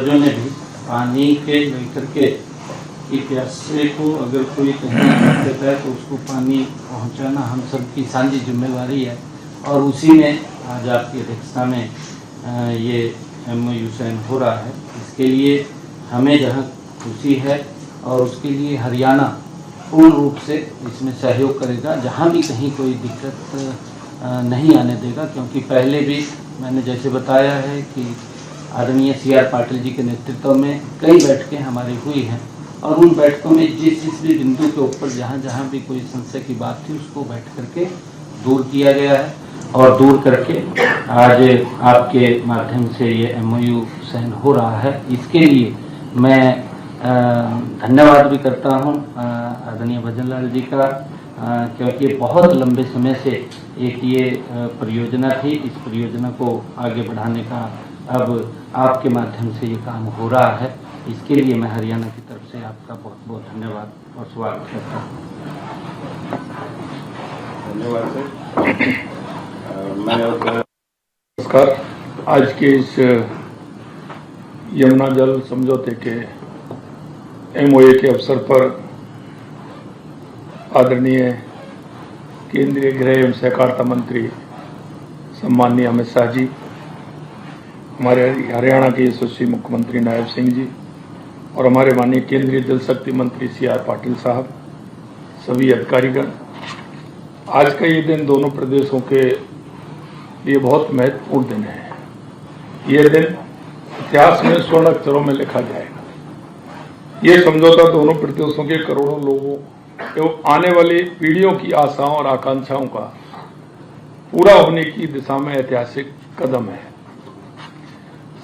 ने भी पानी के लेकर के प्यासे को अगर कोई कहीं देता है तो उसको पानी पहुंचाना हम सबकी साझी जिम्मेवारी है। और उसी में आज आपकी अध्यक्षता में ये MOU साइन हो रहा है। इसके लिए हमें जहां खुशी है और उसके लिए हरियाणा पूर्ण रूप से इसमें सहयोग करेगा, जहां भी कहीं कोई दिक्कत नहीं आने देगा। क्योंकि पहले भी मैंने जैसे बताया है कि आदरणीय CR पाटिल जी के नेतृत्व में कई बैठकें हमारी हुई हैं और उन बैठकों में जिस भी बिंदु के ऊपर जहाँ भी कोई संशय की बात थी उसको बैठ करके दूर किया गया है और दूर करके आज आपके माध्यम से ये MOU साइन हो रहा है। इसके लिए मैं धन्यवाद भी करता हूँ आदरणीय भजन लाल जी का, क्योंकि बहुत लंबे समय से एक ये परियोजना थी। इस परियोजना को आगे बढ़ाने का अब आपके माध्यम से ये काम हो रहा है। इसके लिए मैं हरियाणा की तरफ से आपका बहुत बहुत धन्यवाद और स्वागत करता हूँ। धन्यवाद सर। नमस्कार। आज के इस यमुना जल समझौते के MOU के अवसर पर आदरणीय केंद्रीय गृह एवं सहकारिता मंत्री सम्माननीय अमित शाह जी, हमारे हरियाणा के यशस्वी मुख्यमंत्री नायब सिंह जी और हमारे माननीय केंद्रीय जल शक्ति मंत्री CR पाटिल साहब, सभी अधिकारीगण, आज का ये दिन दोनों प्रदेशों के लिए बहुत महत्वपूर्ण दिन है। ये दिन इतिहास में स्वर्ण अक्षरों में लिखा जाएगा। ये समझौता दोनों प्रदेशों के करोड़ों लोगों एवं आने वाली पीढ़ियों की आशाओं और आकांक्षाओं का पूरा होने की दिशा में ऐतिहासिक कदम है।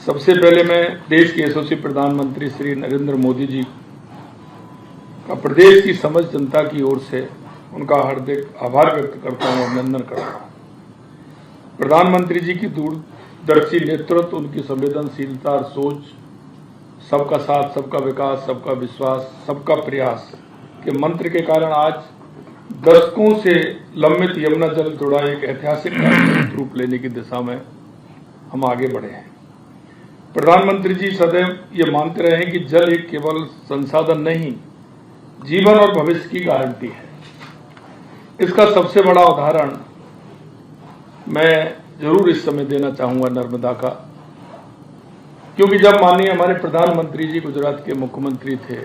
सबसे पहले मैं देश के यशस्वी प्रधानमंत्री श्री नरेंद्र मोदी जी का प्रदेश की समस्त जनता की ओर से उनका हार्दिक आभार व्यक्त करता हूं, अभिनंदन करता हूं। प्रधानमंत्री जी की दूरदर्शी नेतृत्व, उनकी संवेदनशीलता और सोच, सबका साथ, सबका विकास, सबका विश्वास, सबका प्रयास के मंत्र के कारण आज दशकों से लंबित यमुना जल जुड़ा एक ऐतिहासिक रूप लेने की दिशा में हम आगे बढ़े हैं। प्रधानमंत्री जी सदैव ये मानते रहे हैं कि जल एक केवल संसाधन नहीं, जीवन और भविष्य की गारंटी है। इसका सबसे बड़ा उदाहरण मैं जरूर इस समय देना चाहूंगा नर्मदा का, क्योंकि जब माननीय हमारे प्रधानमंत्री जी गुजरात के मुख्यमंत्री थे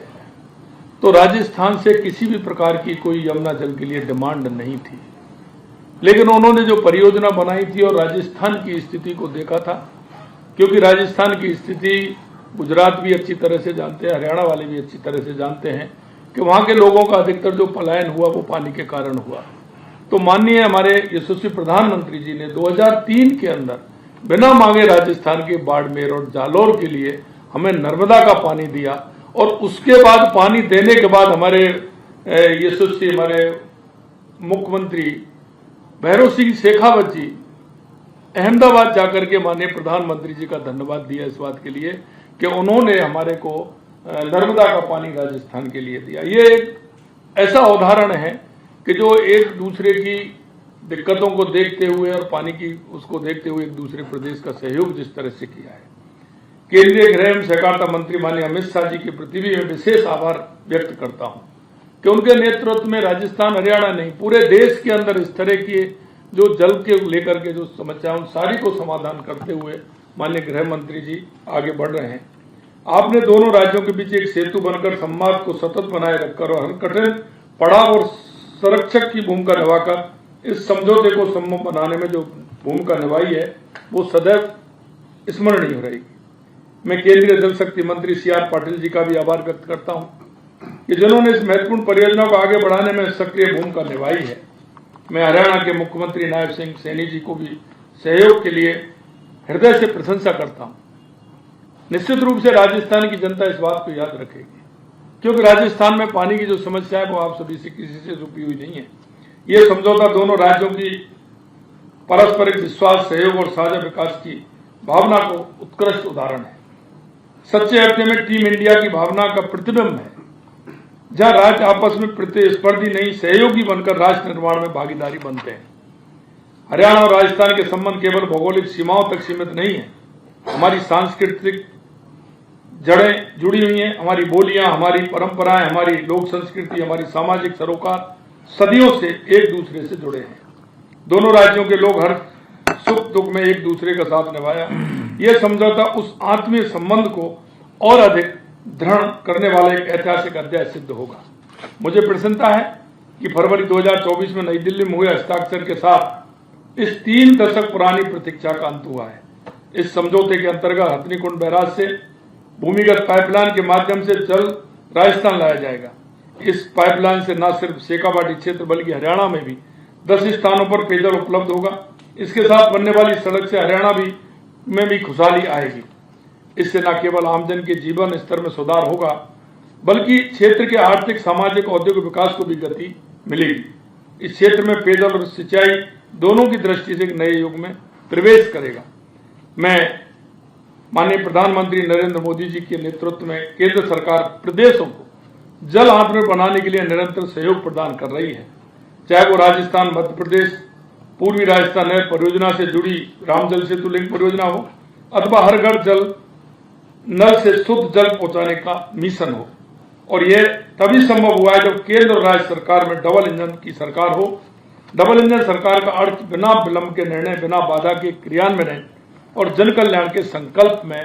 तो राजस्थान से किसी भी प्रकार की कोई यमुना जल के लिए डिमांड नहीं थी, लेकिन उन्होंने जो परियोजना बनाई थी और राजस्थान की स्थिति को देखा था, क्योंकि राजस्थान की स्थिति गुजरात भी अच्छी तरह से जानते हैं, हरियाणा वाले भी अच्छी तरह से जानते हैं कि वहां के लोगों का अधिकतर जो पलायन हुआ वो पानी के कारण हुआ। तो माननीय हमारे यशस्वी प्रधानमंत्री जी ने 2003 के अंदर बिना मांगे राजस्थान के बाड़मेर और जालौर के लिए हमें नर्मदा का पानी दिया और उसके बाद पानी देने के बाद हमारे यशस्वी हमारे मुख्यमंत्री भैरव सिंह शेखावत जी अहमदाबाद जाकर के माननीय प्रधानमंत्री जी का धन्यवाद दिया इस बात के लिए कि उन्होंने हमारे को नर्मदा का पानी राजस्थान के लिए दिया। ये एक ऐसा उदाहरण है कि जो एक दूसरे की दिक्कतों को देखते हुए और पानी की उसको देखते हुए एक दूसरे प्रदेश का सहयोग जिस तरह से किया है। केंद्रीय गृह एवं सहकारिता मंत्री माननीय अमित शाह जी के प्रति भी मैं विशेष आभार व्यक्त करता हूं कि उनके नेतृत्व में राजस्थान, हरियाणा नहीं, पूरे देश के अंदर इस तरह की जो जल के लेकर के जो समस्या उन सारी को समाधान करते हुए माननीय गृह मंत्री जी आगे बढ़ रहे हैं। आपने दोनों राज्यों के बीच एक सेतु बनकर संवाद को सतत बनाए रखकर और हर कठिन पड़ाव और संरक्षक की भूमिका निभाकर इस समझौते को संभव बनाने में जो भूमिका निभाई है वो सदैव स्मरणीय रहेगी। मैं केंद्रीय जल शक्ति मंत्री CR पाटिल जी का भी आभार व्यक्त करता हूं कि जिन्होंने इस महत्वपूर्ण परियोजना को आगे बढ़ाने में सक्रिय भूमिका निभाई है। मैं हरियाणा के मुख्यमंत्री नायब सिंह सैनी जी को भी सहयोग के लिए हृदय से प्रशंसा करता हूं। निश्चित रूप से राजस्थान की जनता इस बात को याद रखेगी, क्योंकि राजस्थान में पानी की जो समस्या है वो आप सभी से किसी से छुपी हुई नहीं है। ये समझौता दोनों राज्यों की पारस्परिक विश्वास, सहयोग और साझा विकास की भावना को उत्कृष्ट उदाहरण है। सच्चे अर्थ में टीम इंडिया की भावना का प्रतिबिंब है, जहां राज्य आपस में प्रतिस्पर्धी नहीं, सहयोगी बनकर राष्ट्र निर्माण में भागीदारी बनते हैं। हरियाणा और राजस्थान के संबंध केवल भौगोलिक सीमाओं तक सीमित नहीं है, हमारी सांस्कृतिक जड़ें जुड़ी हुई हैं, हमारी बोलियां, हमारी परंपराएं, हमारी लोक संस्कृति, हमारी सामाजिक सरोकार सदियों से एक दूसरे से जुड़े हैं। दोनों राज्यों के लोग हर सुख दुख में एक दूसरे का साथ निभाया। यह समझौता उस आत्मीय संबंध को और अधिक दृढ़ करने वाला एक ऐतिहासिक अध्याय सिद्ध होगा। मुझे प्रसन्नता है कि फरवरी 2024 में नई दिल्ली में हुए हस्ताक्षर के साथ इस 3 दशक पुरानी प्रतीक्षा का अंत हुआ है। इस समझौते के अंतर्गत हथनीकुंड बैराज से भूमिगत पाइपलाइन के माध्यम से जल राजस्थान लाया जाएगा। इस पाइपलाइन से न सिर्फ शेखावाटी क्षेत्र बल्कि हरियाणा में भी 10 स्थानों पर पेयजल उपलब्ध होगा। इसके साथ बनने वाली सड़क से हरियाणा में भी खुशहाली आएगी। इससे न केवल आमजन के जीवन स्तर में सुधार होगा बल्कि क्षेत्र के आर्थिक, सामाजिक, औद्योगिक विकास को भी गति मिलेगी। इस क्षेत्र में पेयजल और सिंचाई दोनों की दृष्टि से एक नए युग में प्रवेश करेगा। मैं माननीय प्रधानमंत्री नरेंद्र मोदी जी के नेतृत्व में केंद्र सरकार प्रदेशों को जल आत्मनिर्भर बनाने के लिए निरंतर सहयोग प्रदान कर रही है। चाहे वो राजस्थान, मध्य प्रदेश, पूर्वी राजस्थान नहर परियोजना से जुड़ी रामजल सेतु लिंक परियोजना हो अथवा हर घर जल नल से शुद्ध जल पहुंचाने का मिशन हो। और यह तभी संभव हुआ है जब केंद्र और राज्य सरकार में डबल इंजन की सरकार हो। डबल इंजन सरकार का अर्थ बिना विलंब के निर्णय, बिना बाधा के क्रियान्वयन और जन कल्याण के संकल्प में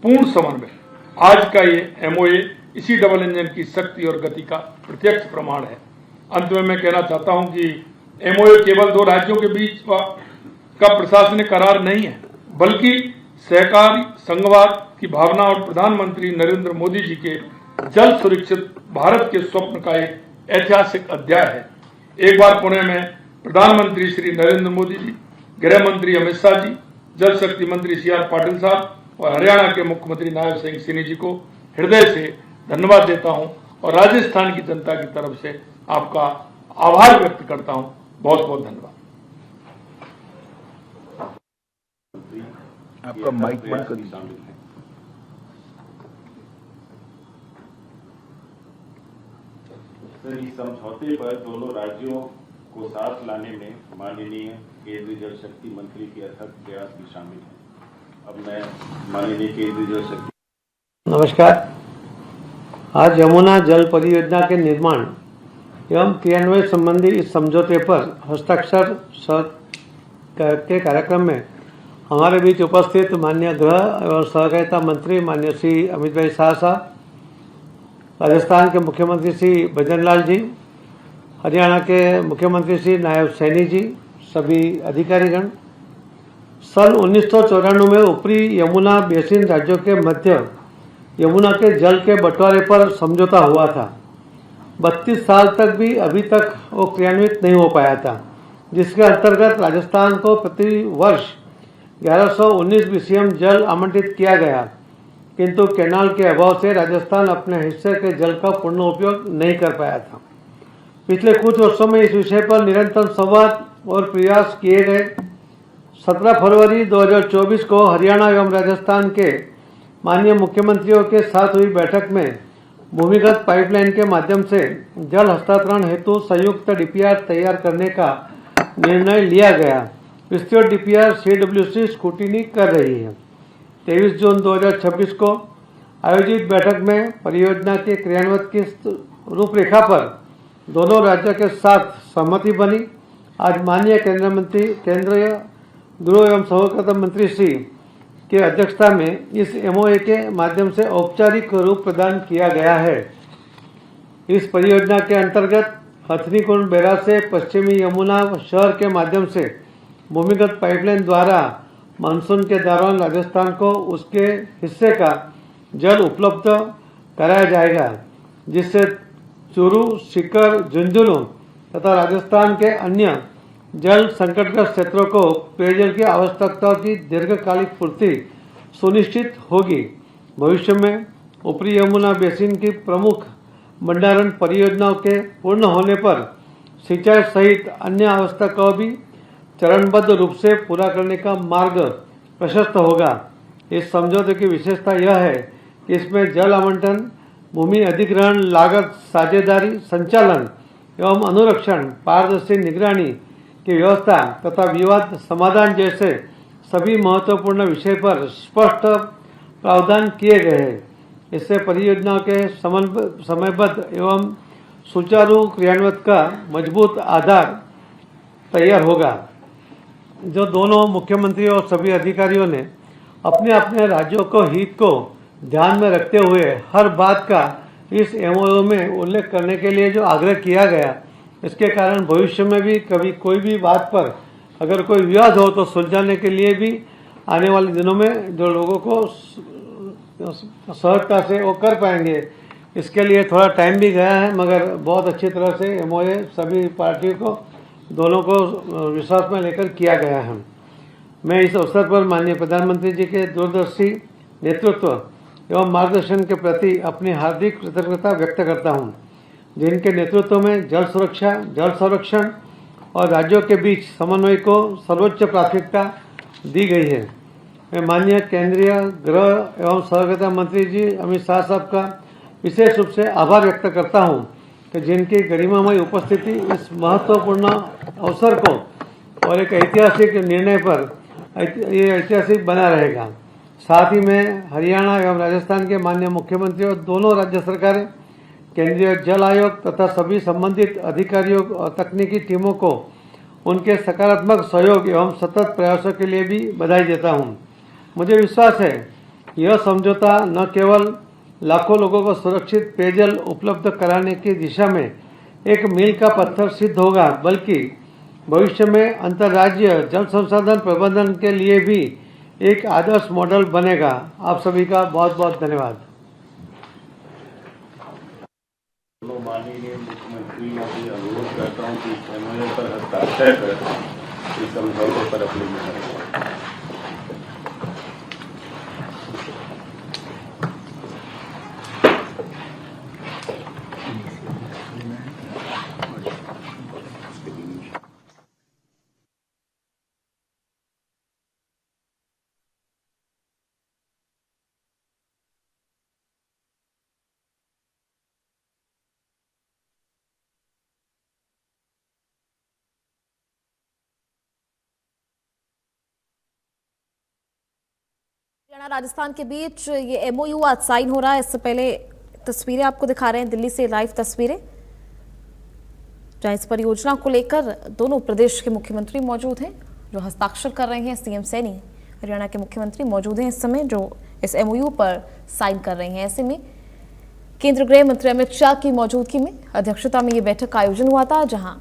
पूर्ण समन्वय। आज का ये एमओए इसी डबल इंजन की शक्ति और गति का प्रत्यक्ष प्रमाण है। अंत में मैं कहना चाहता हूं कि एमओए केवल 2 राज्यों के बीच का प्रशासनिक करार नहीं है बल्कि सहकारी संघवाद की भावना और प्रधानमंत्री नरेंद्र मोदी जी के जल सुरक्षित भारत के स्वप्न का एक ऐतिहासिक अध्याय है। एक बार पुणे में प्रधानमंत्री श्री नरेंद्र मोदी जी, गृह मंत्री अमित शाह जी, जल शक्ति मंत्री CR पाटिल साहब और हरियाणा के मुख्यमंत्री नायब सिंह सैनी जी को हृदय से धन्यवाद देता हूं और राजस्थान की जनता की तरफ से आपका आभार व्यक्त करता हूं। बहुत बहुत धन्यवाद। आपका माइक बंद कर दीजिए। सर, इस समझौते पर दोनों राज्यों को साथ लाने में माननीय केंद्रीय जल शक्ति मंत्री के अथक प्रयास भी शामिल है। अब मैं माननीय केंद्रीय जल शक्ति। नमस्कार। आज यमुना जल परियोजना के निर्माण एवं क्रियान्वयन संबंधी इस समझौते पर हस्ताक्षर के कार्यक्रम में हमारे बीच उपस्थित माननीय गृह एवं सहकारिता मंत्री माननीय श्री अमित भाई शाह साहब, राजस्थान के मुख्यमंत्री श्री भजन लाल जी, हरियाणा के मुख्यमंत्री श्री नायब सैनी जी, सभी अधिकारीगण। सन 1994 में ऊपरी यमुना बेसिन राज्यों के मध्य यमुना के जल के बंटवारे पर समझौता हुआ था। 32 साल तक भी अभी तक वो क्रियान्वित नहीं हो पाया था, जिसके अंतर्गत राजस्थान को प्रति वर्ष 1119 BCM जल आवंटित किया गया, किंतु कैनाल के अभाव से राजस्थान अपने हिस्से के जल का पूर्ण उपयोग नहीं कर पाया था। पिछले कुछ वर्षों में इस विषय पर निरंतर संवाद और प्रयास किए गए। 17 फरवरी 2024 को हरियाणा एवं राजस्थान के माननीय मुख्यमंत्रियों के साथ हुई बैठक में भूमिगत पाइपलाइन के माध्यम से जल हस्तांतरण हेतु संयुक्त DPR तैयार करने का निर्णय लिया गया। विस्तृत DPR CWC स्क्रूटिनी कर रही है। 23 जून 2026 को आयोजित बैठक में परियोजना के क्रियान्वयन की रूपरेखा पर दोनों राज्यों के साथ सहमति बनी। आज माननीय केंद्रीय गृह एवं सहकारिता मंत्री श्री के अध्यक्षता में इस MOA के माध्यम से औपचारिक रूप प्रदान किया गया है। इस परियोजना के अंतर्गत हथनीकुंड बैराज से पश्चिमी यमुना शहर के माध्यम से भूमिगत पाइपलाइन द्वारा मानसून के दौरान राजस्थान को उसके हिस्से का जल उपलब्ध कराया जाएगा, जिससे चूरू, सीकर, झुंझुनू तथा राजस्थान के अन्य जल संकटग्रस्त क्षेत्रों को पेयजल की आवश्यकताओं की दीर्घकालिक पूर्ति सुनिश्चित होगी। भविष्य में ऊपरी यमुना बेसिन की प्रमुख भंडारण परियोजनाओं के पूर्ण होने पर सिंचाई सहित अन्य आवश्यकताओं भी चरणबद्ध रूप से पूरा करने का मार्ग प्रशस्त होगा। इस समझौते की विशेषता यह है कि इसमें जल आवंटन, भूमि अधिग्रहण, लागत साझेदारी, संचालन एवं अनुरक्षण, पारदर्शी निगरानी की व्यवस्था तथा विवाद समाधान जैसे सभी महत्वपूर्ण विषय पर स्पष्ट प्रावधान किए गए हैं। इससे परियोजनाओं के समयबद्ध एवं सुचारू क्रियान्वयन का मजबूत आधार तैयार होगा। जो दोनों मुख्यमंत्री और सभी अधिकारियों ने अपने अपने राज्यों को हित को ध्यान में रखते हुए हर बात का इस एमओयू में उल्लेख करने के लिए जो आग्रह किया गया, इसके कारण भविष्य में भी कभी कोई भी बात पर अगर कोई विवाद हो तो सुलझाने के लिए भी आने वाले दिनों में जो लोगों को सहजता से वो कर पाएंगे। इसके लिए थोड़ा टाइम भी गया है, मगर बहुत अच्छी तरह से एमओए सभी पार्टियों को दोनों को विश्वास में लेकर किया गया है। मैं इस अवसर पर माननीय प्रधानमंत्री जी के दूरदर्शी नेतृत्व एवं मार्गदर्शन के प्रति अपनी हार्दिक कृतज्ञता व्यक्त करता हूं, जिनके नेतृत्व में जल सुरक्षा, जल संरक्षण और राज्यों के बीच समन्वय को सर्वोच्च प्राथमिकता दी गई है। मैं माननीय केंद्रीय गृह एवं सहकारिता मंत्री जी अमित शाह साहब का विशेष रूप से आभार व्यक्त करता हूं कि जिनकी गरिमामय उपस्थिति इस महत्वपूर्ण अवसर को और एक ऐतिहासिक निर्णय पर ये ऐतिहासिक बना रहेगा। साथ ही मैं हरियाणा एवं राजस्थान के माननीय मुख्यमंत्री और दोनों राज्य सरकारें, केंद्रीय जल आयोग तथा सभी संबंधित अधिकारियों और तकनीकी टीमों को उनके सकारात्मक सहयोग एवं सतत प्रयासों के लिए भी बधाई देता हूं। मुझे विश्वास है यह समझौता न केवल लाखों लोगों को सुरक्षित पेयजल उपलब्ध कराने की दिशा में एक मील का पत्थर सिद्ध होगा, बल्कि भविष्य में अंतर्राज्यीय जल संसाधन प्रबंधन के लिए भी एक आदर्श मॉडल बनेगा। आप सभी का बहुत बहुत धन्यवाद। माननीय मुख्यमंत्री से अनुरोध करता हूँ कि इस एमओयू पर हस्ताक्षर कर इस समझौते पर अपनी मुहर हरियाणा राजस्थान के बीच ये एमओयू आज साइन हो रहा है। इससे पहले तस्वीरें आपको दिखा रहे हैं, दिल्ली से लाइव तस्वीरें, जहां इस परियोजना को लेकर दोनों प्रदेश के मुख्यमंत्री मौजूद हैं जो हस्ताक्षर कर रहे हैं। सीएम सैनी हरियाणा के मुख्यमंत्री मौजूद हैं इस समय, जो इस एमओयू पर साइन कर रहे हैं। ऐसे में केंद्रीय गृह मंत्री अमित शाह की मौजूदगी में अध्यक्षता में ये बैठक का आयोजन हुआ था, जहां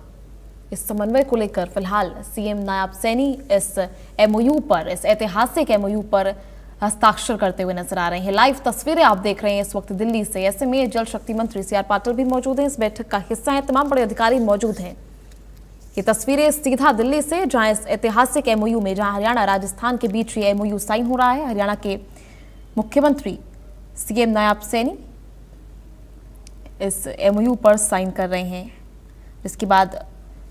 इस समन्वय को लेकर फिलहाल सीएम नायब सैनी इस एमओयू पर, इस ऐतिहासिक एमओयू पर हस्ताक्षर करते हुए नजर आ रहे हैं। लाइव तस्वीरें आप देख रहे हैं इस वक्त दिल्ली से। ऐसे में जल शक्ति मंत्री सीआर पाटिल भी मौजूद हैं, इस बैठक का हिस्सा हैं, तमाम बड़े अधिकारी मौजूद हैं। ये तस्वीरें सीधा दिल्ली से, जहां इस ऐतिहासिक एमओयू में, जहां हरियाणा राजस्थान के बीच ये एमओयू साइन हो रहा है। हरियाणा के मुख्यमंत्री सीएम नायब सैनी इस एमओयू पर साइन कर रहे हैं, जिसके बाद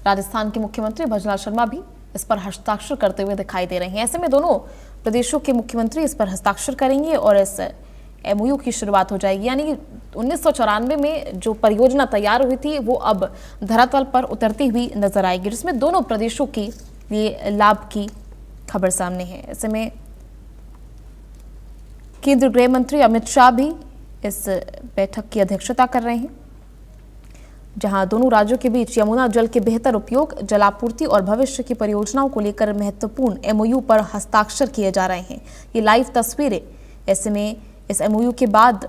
राजस्थान के मुख्यमंत्री भजनलाल शर्मा भी इस पर हस्ताक्षर करते हुए दिखाई दे रहे हैं। ऐसे में दोनों प्रदेशों के मुख्यमंत्री इस पर हस्ताक्षर करेंगे और इस एमओयू की शुरुआत हो जाएगी। यानी कि 1994 में जो परियोजना तैयार हुई थी वो अब धरातल पर उतरती हुई नजर आएगी, जिसमें दोनों प्रदेशों के लिए लाभ की खबर सामने है। ऐसे में केंद्रीय गृह मंत्री अमित शाह भी इस बैठक की अध्यक्षता कर रहे हैं, जहां दोनों राज्यों के बीच यमुना जल के बेहतर उपयोग, जलापूर्ति और भविष्य की परियोजनाओं को लेकर महत्वपूर्ण एमओयू पर हस्ताक्षर किए जा रहे हैं। ये लाइव तस्वीरें। ऐसे में इस एमओयू के बाद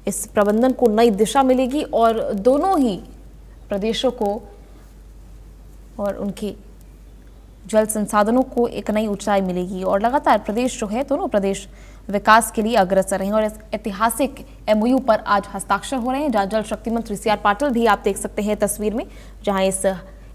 इस प्रबंधन को नई दिशा मिलेगी और दोनों ही प्रदेशों को और उनके जल संसाधनों को एक नई ऊंचाई मिलेगी और लगातार प्रदेश जो है, दोनों प्रदेश विकास के लिए अग्रसर हैं। और इस ऐतिहासिक एमओयू पर आज हस्ताक्षर हो रहे हैं, जहां जल शक्ति मंत्री सीआर पाटिल भी आप देख सकते हैं तस्वीर में, जहां इस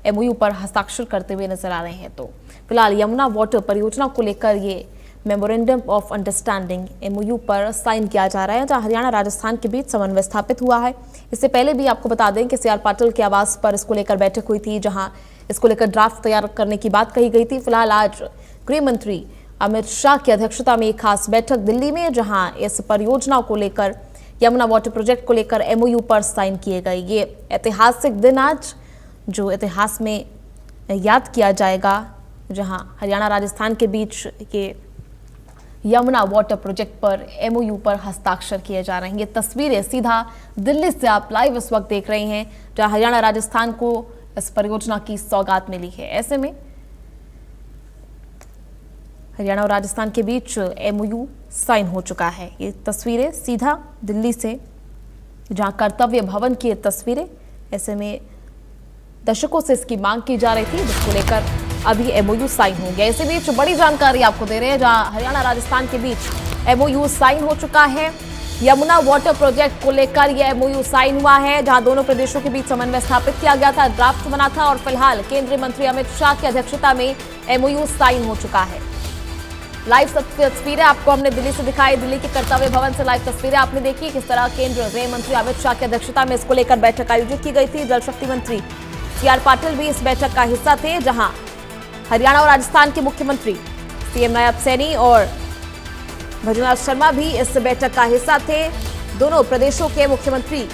एमओयू पर हस्ताक्षर करते हुए नजर आ रहे हैं। तो फिलहाल यमुना वाटर परियोजना को लेकर ये मेमोरेंडम ऑफ अंडरस्टैंडिंग एमओयू पर साइन किया जा रहा है, जहां हरियाणा राजस्थान के बीच समन्वय स्थापित हुआ है। इससे पहले भी आपको बता दें कि सीआर पाटिल के आवास पर इसको लेकर बैठक हुई थी, जहां इसको लेकर ड्राफ्ट तैयार करने की बात कही गई थी। फिलहाल आज गृह मंत्री अमित शाह की अध्यक्षता में एक खास बैठक दिल्ली में, जहां इस परियोजना को लेकर, यमुना वाटर प्रोजेक्ट को लेकर एमओयू पर साइन किए गए। ये ऐतिहासिक दिन आज जो इतिहास में याद किया जाएगा, जहां हरियाणा राजस्थान के बीच ये यमुना वाटर प्रोजेक्ट पर एमओयू पर हस्ताक्षर किए जा रहे हैं। ये तस्वीरें सीधा दिल्ली से आप लाइव इस वक्त देख रहे हैं, जहां हरियाणा राजस्थान को इस परियोजना की सौगात मिली है। ऐसे में हरियाणा और राजस्थान के बीच एमओयू साइन हो चुका है। ये तस्वीरें सीधा दिल्ली से, जहां कर्तव्य भवन की ये तस्वीरें। ऐसे में दशकों से इसकी मांग की जा रही थी, जिसको लेकर अभी एमओयू साइन हो गया। इसी बीच बड़ी जानकारी आपको दे रहे हैं, जहां हरियाणा राजस्थान के बीच एमओयू साइन हो चुका है। यमुना वाटर प्रोजेक्ट को लेकर यह एमओयू साइन हुआ है, जहां दोनों प्रदेशों के बीच समन्वय स्थापित किया गया था, ड्राफ्ट बना था और फिलहाल केंद्रीय मंत्री अमित शाह की अध्यक्षता में एमओयू साइन हो चुका है। लाइव तस्वीरें आपको हमने दिल्ली से दिखाई, दिल्ली के कर्तव्य भवन से लाइव तस्वीरें आपने देखी, किस तरह केंद्रीय गृह मंत्री अमित शाह की अध्यक्षता में इसको लेकर बैठक आयोजित की गई थी। जल शक्ति मंत्री सीआर पाटिल भी इस बैठक का हिस्सा थे, जहां हरियाणा और राजस्थान के मुख्यमंत्री सीएम नायब सैनी और भजनलाल शर्मा भी इस बैठक का हिस्सा थे। दोनों प्रदेशों के मुख्यमंत्री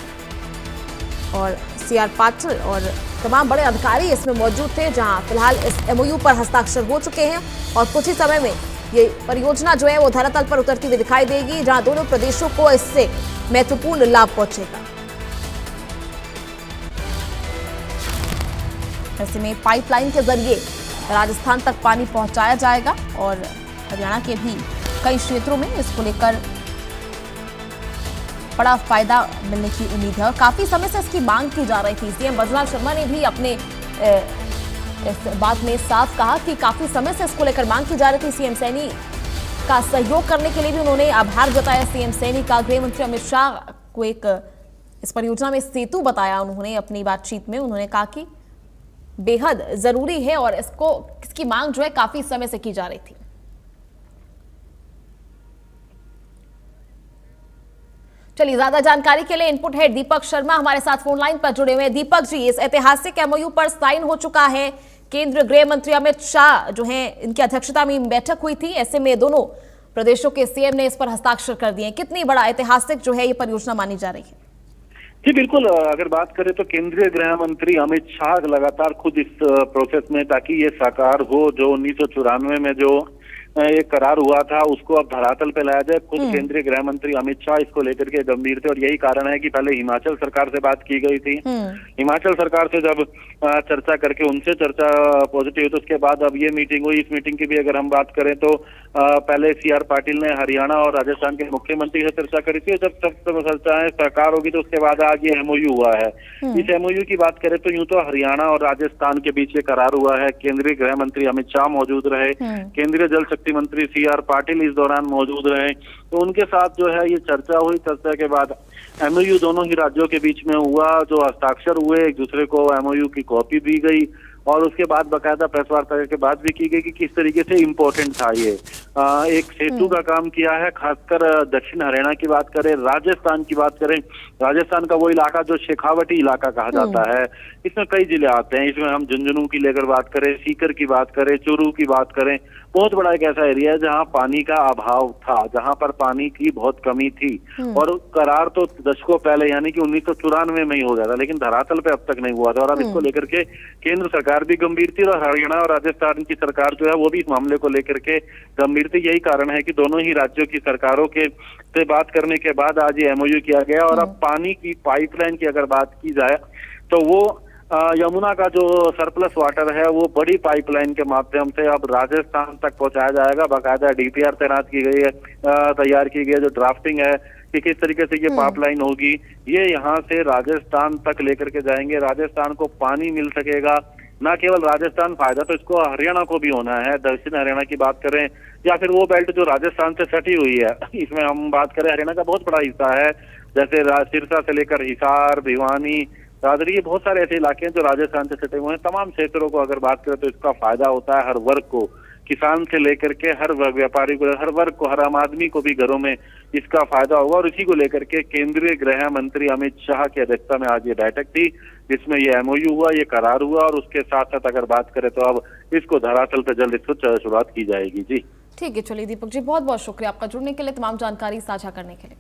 और सीआर पाटिल और तमाम बड़े अधिकारी इसमें मौजूद थे, जहां फिलहाल इस एमओयू पर हस्ताक्षर हो चुके हैं और कुछ ही समय में ये परियोजना जो है वो धरातल पर उतरती हुई दिखाई देगी, जहां दोनों प्रदेशों को इससे महत्वपूर्ण लाभ पहुंचेगा। ऐसे में पाइपलाइन के जरिए राजस्थान तक पानी पहुंचाया जाएगा और हरियाणा के भी कई क्षेत्रों में इसको लेकर बड़ा फायदा मिलने की उम्मीद है और काफी समय से इसकी मांग की जा रही थी। सीएम भजनलाल शर्मा ने भी अपने इस बात में साफ कहा कि काफी समय से इसको लेकर मांग की जा रही थी। सीएम सैनी का सहयोग करने के लिए भी उन्होंने आभार जताया। सीएम सैनी का गृह मंत्री अमित शाह को एक इस परियोजना में सेतु बताया उन्होंने अपनी बातचीत में। उन्होंने कहा कि बेहद जरूरी है और इसकी मांग जो है काफी समय से की जा रही थी। चलिए, ज्यादा जानकारी के लिए इनपुट हेड दीपक शर्मा हमारे साथ फोन लाइन पर जुड़े हुए हैं। दीपक जी, इस ऐतिहासिक एमओयू पर साइन हो चुका है। केंद्रीय गृह मंत्री अमित शाह जो हैं, इनकी अध्यक्षता में बैठक हुई थी। ऐसे में दोनों प्रदेशों के सीएम ने इस पर हस्ताक्षर कर दिए। कितनी बड़ा ऐतिहासिक जो है ये परियोजना मानी जा रही है? जी बिल्कुल, अगर बात करें तो केंद्रीय गृह मंत्री अमित शाह लगातार खुद इस प्रोसेस में, ताकि ये साकार हो, जो 1994 में जो एक करार हुआ था उसको अब धरातल पे लाया जाए। खुद केंद्रीय गृह मंत्री अमित शाह इसको लेकर के गंभीर थे और यही कारण है कि पहले हिमाचल सरकार से बात की गई थी। हिमाचल सरकार से जब चर्चा करके उनसे चर्चा पॉजिटिव, तो उसके बाद अब ये मीटिंग हुई। इस मीटिंग की भी अगर हम बात करें तो पहले सीआर पाटिल ने हरियाणा और राजस्थान के मुख्यमंत्री से चर्चा करी थी। जब चर्चाएं साकार होगी तो उसके बाद आज ये एमओयू हुआ है। इस एमओयू की बात करें तो यूं तो हरियाणा और राजस्थान के बीच ये करार हुआ है। केंद्रीय गृह मंत्री अमित शाह मौजूद रहे, केंद्रीय जल शक्ति मंत्री सीआर पाटिल इस दौरान मौजूद रहे, तो उनके साथ जो है ये चर्चा हुई। चर्चा के बाद एमओयू दोनों ही राज्यों के बीच में हुआ, जो हस्ताक्षर हुए, एक दूसरे को एमओयू की कॉपी दी गई और उसके बाद बकायदा प्रेस वार्ता के बाद भी की गई कि किस तरीके से इम्पोर्टेंट था ये। एक सेतु का काम किया है। खासकर दक्षिण हरियाणा की बात करें, राजस्थान की बात करें, राजस्थान का वो इलाका जो शेखावटी इलाका कहा जाता है, इसमें कई जिले आते हैं। इसमें हम झुंझुनू की लेकर बात करें, सीकर की बात करें, चूरू की बात करें, बहुत बड़ा एक ऐसा एरिया है जहाँ पानी का अभाव था, जहाँ पर पानी की बहुत कमी थी और करार तो दशकों पहले यानी कि 1994 में ही हो गया था, लेकिन धरातल पे अब तक नहीं हुआ था। और अब इसको लेकर के केंद्र सरकार भी गंभीर थी और हरियाणा और राजस्थान की सरकार जो है वो भी इस मामले को लेकर के गंभीर थी। यही कारण है कि दोनों ही राज्यों की सरकारों के से बात करने के बाद आज ये एमओयू किया गया। और अब पानी की पाइपलाइन की अगर बात की जाए तो वो यमुना का जो सरप्लस वाटर है वो बड़ी पाइपलाइन के माध्यम से अब राजस्थान तक पहुंचाया जाएगा। बाकायदा डीपीआर तैनात की गई है, तैयार की गई है, जो ड्राफ्टिंग है कि किस तरीके से ये पाइपलाइन होगी। ये यहाँ से राजस्थान तक लेकर के जाएंगे, राजस्थान को पानी मिल सकेगा। न केवल राजस्थान, फायदा तो इसको हरियाणा को भी होना है। दक्षिण हरियाणा की बात करें या फिर वो बेल्ट जो राजस्थान से सटी हुई है, इसमें हम बात करें हरियाणा का बहुत बड़ा हिस्सा है, जैसे सिरसा से लेकर हिसार, भिवानी, दादरी, ये बहुत सारे ऐसे इलाके हैं जो राजस्थान से सटे हुए हैं। तमाम क्षेत्रों को अगर बात करें तो इसका फायदा होता है हर वर्ग को, किसान से लेकर के हर व्यापारी को, हर वर्ग को, हर आम आदमी को भी घरों में इसका फायदा होगा। और इसी को लेकर के केंद्रीय गृह मंत्री अमित शाह की अध्यक्षता में आज ये बैठक थी, जिसमें ये एमओयू हुआ, ये करार हुआ और उसके साथ साथ अगर बात करें तो अब इसको धरातल पर जल्द इसको शुरुआत की जाएगी। जी ठीक है, चलिए दीपक जी, बहुत बहुत शुक्रिया आपका जुड़ने के लिए, तमाम जानकारी साझा करने के लिए।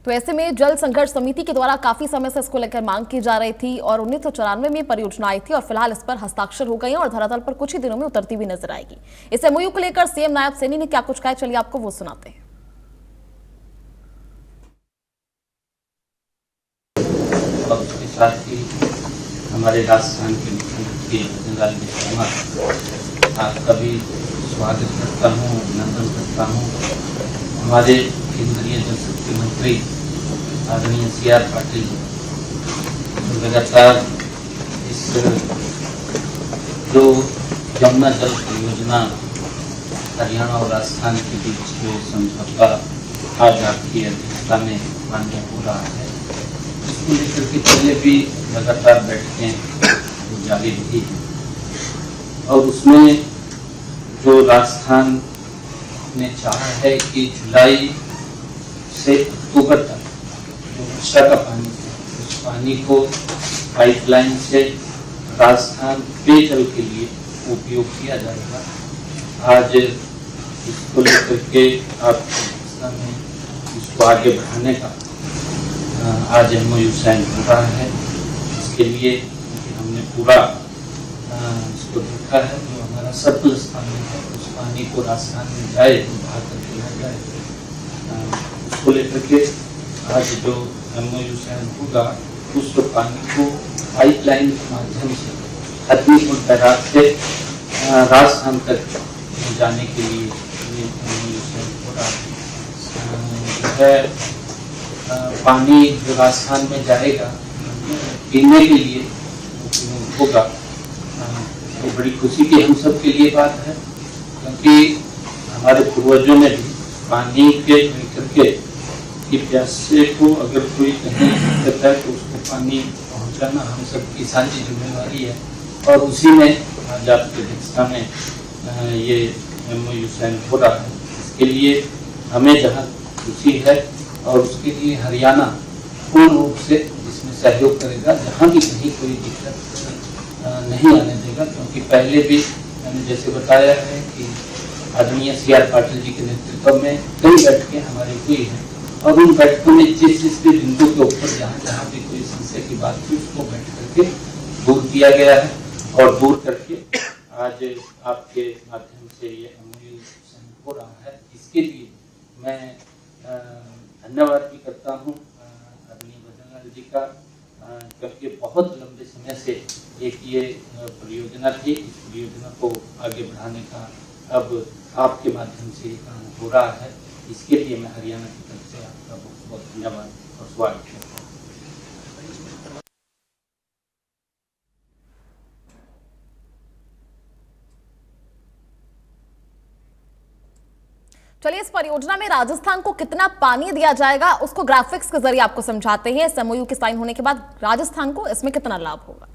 तो ऐसे में जल संघर्ष समिति के द्वारा काफी समय से इसको लेकर मांग की जा रही थी और 1994 में परियोजना आई थी और फिलहाल इस पर हस्ताक्षर हो गए हैं और धरातल पर कुछ ही दिनों में उतरती भी नजर आएगी। इस एमओयू को लेकर सीएम नायब सैनी ने क्या कुछ कहा, चलिए आपको वो सुनाते हैं। और उसके साथ ही हमारे राजस्थान के मुख्यमंत्री भजनलाल शर्मा आपका भी स्वागत करता हूँ, अभिनंदन करता हूँ। हमारे केंद्रीय जल शक्ति मंत्री आदरणीय CR पाटिल जी लगातार इस जो यमुना जल परियोजना हरियाणा और राजस्थान के बीच समझौता आज आपकी अध्यक्षता में मान्य हो रहा है, इसको लेकर के पहले भी लगातार बैठकें जारी रही हैं और उसमें जो राजस्थान ने चाहा है कि जुलाई से अक्टूबर तक जो वर्षा का पानी है उस पानी को पाइपलाइन से राजस्थान पेयजल के लिए उपयोग किया जाएगा। आज इसको लेकर के आप में इसको आगे बढ़ाने का आज MOU साइन हो रहा है। इसके लिए हमने पूरा इसको देखा है, जो हमारा सरप्लस पानी है उस पानी को राजस्थान में जाए तो बाहर करके ला जाए। उसको लेकर के आज जो MOU साइन होगा उस पानी को पाइपलाइन के माध्यम से हथनीकुंड बैराज से राजस्थान तक जाने के लिए MOU साइन हो रहा है। पानी जो राजस्थान में जाएगा पीने के लिए होगा, तो बड़ी खुशी की हम सब के लिए बात है, क्योंकि हमारे पूर्वजों ने भी पानी के लेकर के कि प्यासे को अगर कोई कहीं दिक्कत है तो उसको पानी पहुंचाना हम सब की साझी जिम्मेवारी है। और उसी में आज आपकी अध्यक्षता में ये MOU साइन हो रहा है। इसके लिए हमें जहाँ खुशी है और उसके लिए हरियाणा पूर्ण रूप से इसमें सहयोग करेगा, जहाँ भी कहीं कोई दिक्कत नहीं आने देगा। क्योंकि पहले भी मैंने जैसे बताया है कि आदरणीय CR पाटिल जी के नेतृत्व में कई बैठकें हमारी हुई हैं और उन बैठकों में जिस भी बिंदु के ऊपर जहाँ भी कोई संशय की बात थी उसको बैठ करके दूर किया गया है और दूर करके आज आपके माध्यम से ये MOU हो रहा है। इसके लिए मैं धन्यवाद भी करता हूँ आदरणीय भजनलाल जी का, क्योंकि बहुत लंबे समय से एक ये परियोजना थी। इस परियोजना को आगे बढ़ाने का अब आपके माध्यम से ये काम हो रहा है। इसके लिए मैं हरियाणा की तरफ से आपका बहुत बहुत धन्यवाद और स्वागत करता हूँ। चलिए इस परियोजना में राजस्थान को कितना पानी दिया जाएगा उसको ग्राफिक्स के जरिए आपको समझाते हैं। इस MOU के साइन होने के बाद राजस्थान को इसमें कितना लाभ होगा।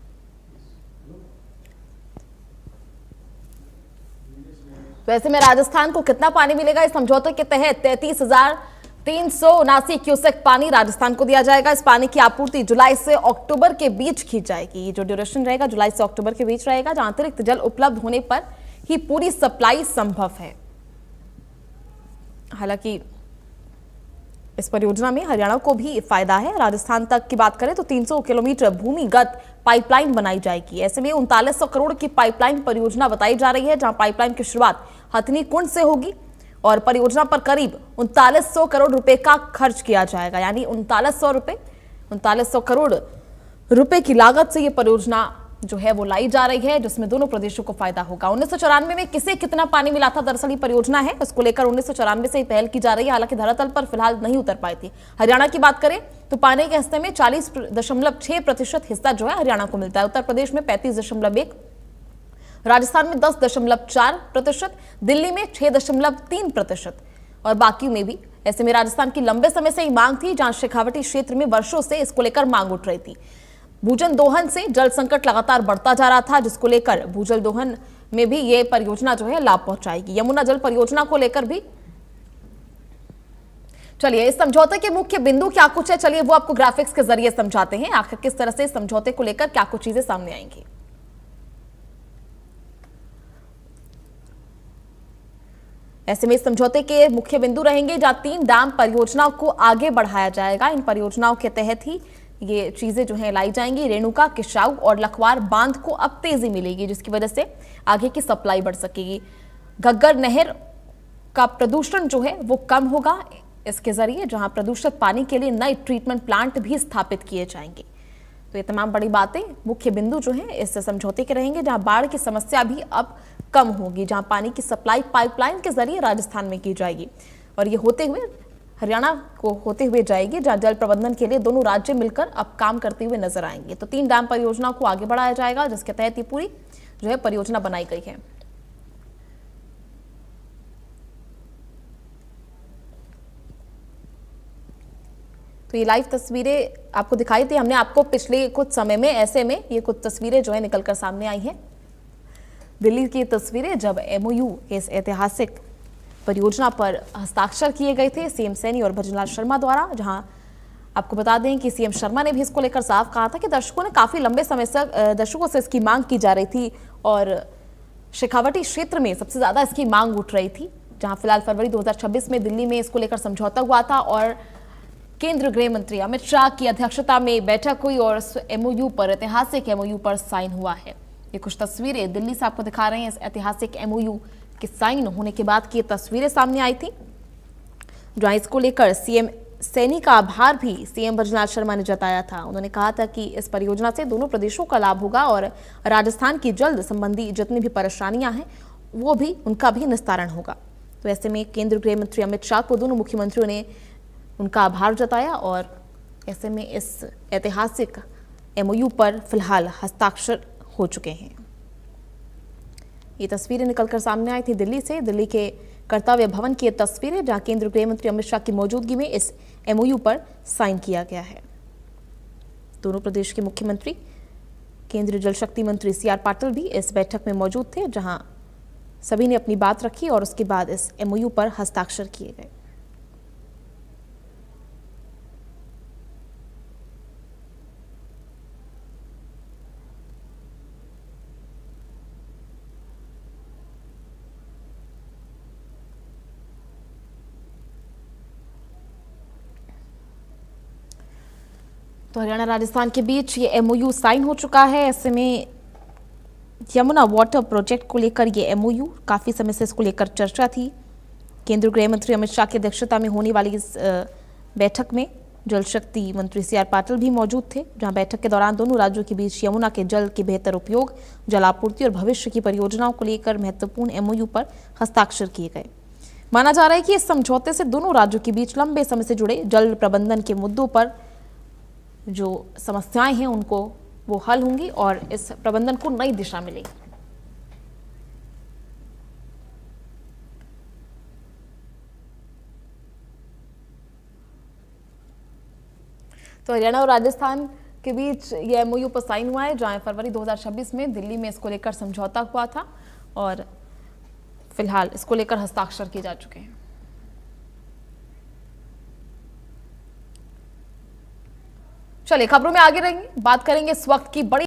तो ऐसे में राजस्थान को कितना पानी मिलेगा, इस समझौते के तहत 33,379 क्यूसेक पानी राजस्थान को दिया जाएगा। इस पानी की आपूर्ति जुलाई से अक्टूबर के बीच की जाएगी। ये जो ड्यूरेशन रहेगा जुलाई से अक्टूबर के बीच रहेगा, जहां अतिरिक्त जल उपलब्ध होने पर ही पूरी सप्लाई संभव है। हालांकि इस परियोजना में हरियाणा को भी फायदा है। राजस्थान तक की बात करें तो 300 किलोमीटर भूमिगत पाइपलाइन बनाई जाएगी। ऐसे में 3900 करोड़ की पाइपलाइन परियोजना बताई जा रही है, जहां पाइपलाइन की शुरुआत हथनीकुंड से होगी और परियोजना पर करीब 3900 करोड़ रुपए का खर्च किया जाएगा। यानी 3900 करोड़ रुपए की लागत से यह परियोजना जो है वो लाई जा रही है, जिसमें दोनों प्रदेशों को फायदा होगा। 1994 में किसे कितना पानी मिला था, दरअसल ये परियोजना है उसको लेकर 1994 से ही पहल की जा रही है। हालांकि धरातल पर फिलहाल नहीं उतर पाई थी। हरियाणा की बात करें तो पानी के हिस्से में 40.6% हिस्सा जो है हरियाणा को मिलता है। उत्तर प्रदेश में 35.1%, राजस्थान में 10.4%, दिल्ली में 6.3% और बाकी में भी। ऐसे में राजस्थान की लंबे समय से ही मांग थी, जहां शेखावटी क्षेत्र में वर्षों से इसको लेकर मांग उठ रही थी। भूजल दोहन से जल संकट लगातार बढ़ता जा रहा था, जिसको लेकर भूजल दोहन में भी ये परियोजना जो है लाभ पहुंचाएगी। यमुना जल परियोजना को लेकर भी चलिए इस समझौते के मुख्य बिंदु क्या कुछ है, चलिए वो आपको ग्राफिक्स के जरिए समझाते हैं। आखिर किस तरह से इस समझौते को लेकर क्या कुछ चीजें सामने आएंगी। ऐसे में इस समझौते के मुख्य बिंदु रहेंगे जहां 3 डैम परियोजनाओं को आगे बढ़ाया जाएगा। इन परियोजनाओं के तहत ही ये चीजें जो है लाई जाएंगी। रेणुका, किशाऊ और लखवार बांध को अब तेजी मिलेगी, जिसकी वजह से आगे की सप्लाई बढ़ सकेगी। घग्गर नहर का प्रदूषण जो है वो कम होगा इसके जरिए, जहां प्रदूषित पानी के लिए नए ट्रीटमेंट प्लांट भी स्थापित किए जाएंगे। तो ये तमाम बड़ी बातें, मुख्य बिंदु जो है इस समझौते के रहेंगे, जहां बाढ़ की समस्या भी अब कम होगी, जहां पानी की सप्लाई पाइपलाइन के जरिए राजस्थान में की जाएगी और ये होते हुए हरियाणा को होते हुए जाएगी, जहां जल प्रबंधन के लिए दोनों राज्य मिलकर अब काम करते हुए नजर आएंगे। तो 3 डैम परियोजनाओं को आगे बढ़ाया जाएगा, जिसके तहत ये पूरी जो है परियोजना बनाई गई है। तो ये लाइव तस्वीरें आपको दिखाई थी हमने आपको पिछले कुछ समय में, ऐसे में ये कुछ तस्वीरें जो है निकलकर सामने आई हैं। दिल्ली की तस्वीरें जब MOU इस ऐतिहासिक परियोजना पर हस्ताक्षर किए गए थे सीएम सैनी और भजनलाल शर्मा द्वारा, जहां आपको बता दें कि सीएम शर्मा ने भी इसको लेकर साफ कहा था कि दर्शकों ने काफी लंबे समय से दर्शकों से इसकी मांग की जा रही थी और शेखावटी क्षेत्र में सबसे ज्यादा इसकी मांग उठ रही थी, जहां फिलहाल फरवरी 2026 में दिल्ली में इसको लेकर समझौता हुआ था और केंद्रीय गृह मंत्री अमित शाह की अध्यक्षता में बैठक हुई और MOU पर, ऐतिहासिक MOU पर साइन हुआ है। ये कुछ तस्वीरें दिल्ली से आपको दिखा रहे हैं। इस ऐतिहासिक MOU के साइन होने के बाद की तस्वीरें सामने आई थी, जहां इसको लेकर सीएम सैनी का आभार भी सीएम भजनलाल शर्मा ने जताया था। उन्होंने कहा था कि इस परियोजना से दोनों प्रदेशों का लाभ होगा और राजस्थान की जल संबंधी जितनी भी परेशानियां हैं वो भी उनका भी निस्तारण होगा। तो ऐसे में केंद्रीय गृह मंत्री अमित शाह को दोनों मुख्यमंत्रियों ने उनका आभार जताया और ऐसे में इस ऐतिहासिक MOU पर फिलहाल हस्ताक्षर हो चुके हैं। ये तस्वीरें निकलकर सामने आई थी दिल्ली से, दिल्ली के कर्तव्य भवन की ये तस्वीरें, जहां केंद्रीय गृह मंत्री अमित शाह की मौजूदगी में इस MOU पर साइन किया गया है। दोनों प्रदेश के मुख्यमंत्री, केंद्रीय जल शक्ति मंत्री CR पाटिल भी इस बैठक में मौजूद थे, जहां सभी ने अपनी बात रखी और उसके बाद इस MOU पर हस्ताक्षर किए गए। तो हरियाणा राजस्थान के बीच ये MOU साइन हो चुका है। ऐसे में यमुना वाटर प्रोजेक्ट को लेकर ये MOU, काफ़ी समय से इसको लेकर चर्चा थी। केंद्रीय गृह मंत्री अमित शाह की अध्यक्षता में होने वाली इस बैठक में जल शक्ति मंत्री CR पाटिल भी मौजूद थे, जहां बैठक के दौरान दोनों राज्यों के बीच यमुना के जल के बेहतर उपयोग, जलापूर्ति और भविष्य की परियोजनाओं को लेकर महत्वपूर्ण MOU पर हस्ताक्षर किए गए। माना जा रहा है कि इस समझौते से दोनों राज्यों के बीच लंबे समय से जुड़े जल प्रबंधन के मुद्दों पर जो समस्याएं हैं उनको वो हल होंगी और इस प्रबंधन को नई दिशा मिलेगी। तो हरियाणा और राजस्थान के बीच ये MOU पर साइन हुआ है, जहां फरवरी 2026 में दिल्ली में इसको लेकर समझौता हुआ था और फिलहाल इसको लेकर हस्ताक्षर किए जा चुके हैं। चलिए खबरों में आगे रहेंगे, बात करेंगे इस वक्त की बड़ी